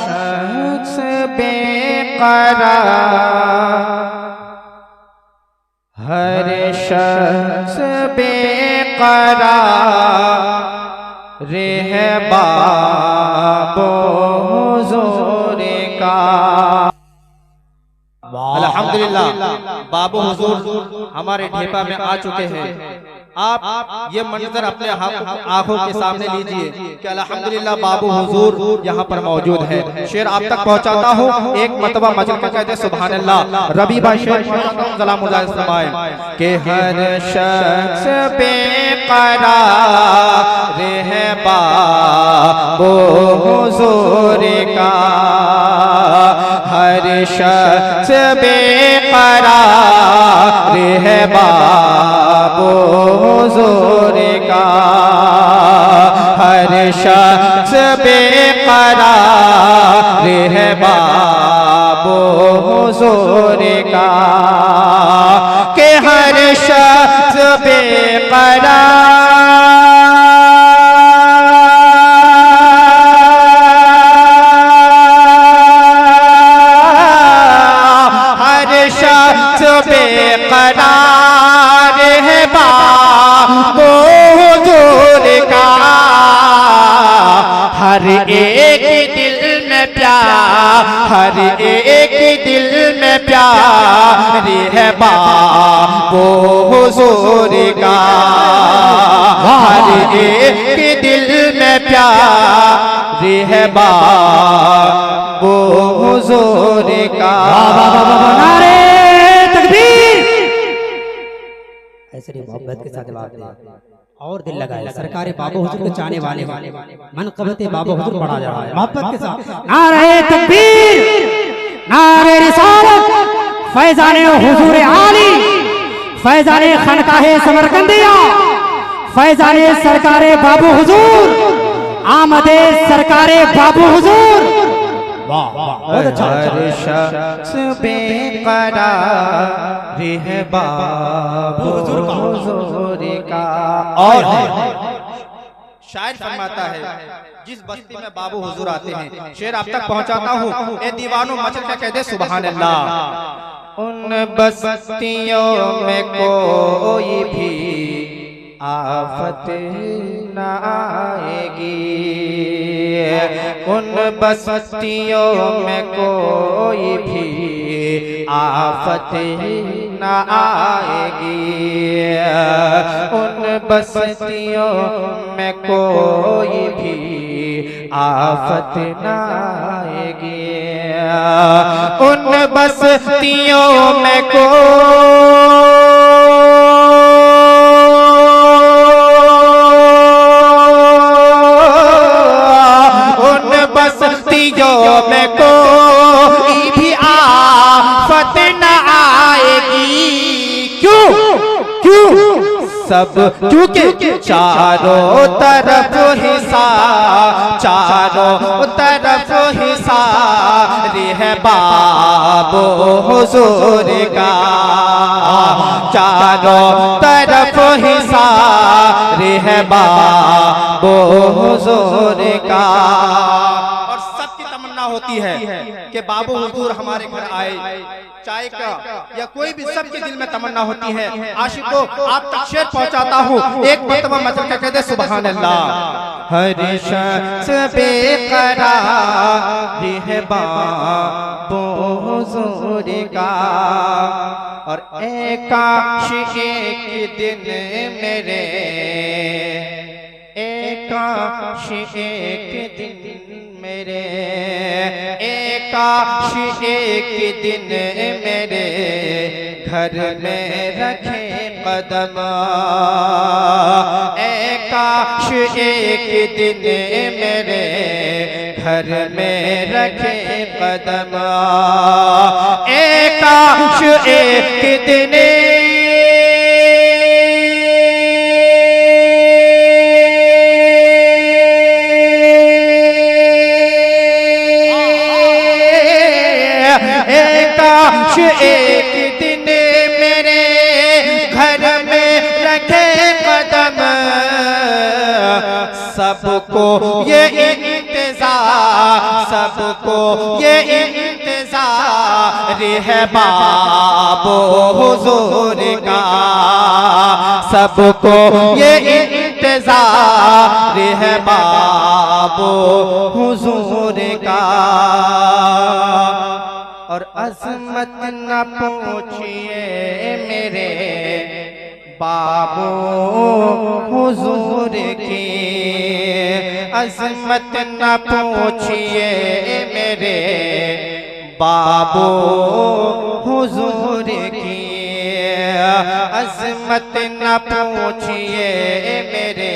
शख्स बेकरार, हर शख्स बेकरार रहबाबो हुजूर का। अल्हम्दुलिल्लाह, बाबू हुजूर हमारे ढेपा में आ चुके हैं। आप ये मंजर अपने आंखों के सामने लीजिए कि अल्हम्दुलिल्लाह बाबू हुजूर यहाँ पर मौजूद है। शेर आप तक पहुँचाता हूँ, एक मरतबा मजल में कहते सुभान अल्लाह। रबी भाई शेर सलामुल्लाह फरमाए कि हर शख्स बेकरार रहबाबो हुजूर का, हर शख्स बेकरार रहबाबो हुजूर का, हर शख्स बेकरार रहबाबो हुजूर का, के हर शख्स बेकरार बेकरार है बाबू हुजूर का, हर एक दिल में प्यार, हर एक दिल में प्यार है बाबू हुजूर का, हर एक दिल में प्यार है बाबू हुजूर का। ऐसे मोहब्बत के साथ बात और दिल लगाए सरकार बाबू हुजूर के चाहने वाले मनक़बत बाबू हुजूर बढ़ा जा रहा है मोहब्बत के साथ। नारे तकबीर, नारे रिसालत, फैज़ाने हुजूर आली, फैज़ाने खानकाहे समरकंदिया, फैज़ाने सरकारे बाबू हुजूर, आमदे सरकारे बाबू हुजूर। बहुत अच्छा। हर शख्स बेकरार रहबाबो हुजूर का। और शायर फरमाता है जिस बस्ती में बाबू हुजूर आते हैं, शेर आप तक पहुंचाता हूँ, ए दीवानों मचल के कह दे सुभान अल्लाह। उन बस्तियों में कोई भी आफत न आएगी, उन बस्तियों में कोई भी आफत न आएगी, उन बस्तियों में कोई भी आफत न आएगी, उन बस्तियों में में कोई भी आफत न आएगी। क्यों क्यों सब क्योंकि चारों तरफ हिसार, चारों तरफ हिसार है बाबू हुजूर का, चारों तरफ हिसार है बाबू हुजूर का। होती है कि बाबू हुजूर हमारे घर आए, चाय का या कोई भी सबके दिल में तमन्ना होती है। आशिकों आप तक शेर पहुंचाता हूँ, एक मरतबा मचल के कह दे सुभान अल्लाह। हर शख्स बेकरार है बाबू हुजूर का, और काश एक दिन मेरे, काश एक दिन मेरे, काश एक दिन मेरे घर में रखे कदम, काश एक दिन मेरे घर में रखे कदम, काश एक दिन काश एक दिन मेरे घर में रखे कदम, सबको ये इंतजार, सबको ये इंतजार है बाबो हुजूर का, सबको ये इंतजार है बाबो हुजूर का। और अजमत न पूछिए मेरे बाबो हुजूर की, अजमत न पूछिए मेरे बाबो हुजूर की, अजमत न पूछिए मेरे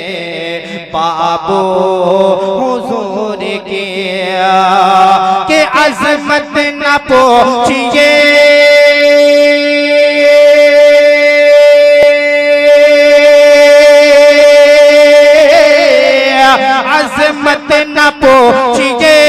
बाबो हुजूर की, के अजमत न पूछिए अजमत न पूछिए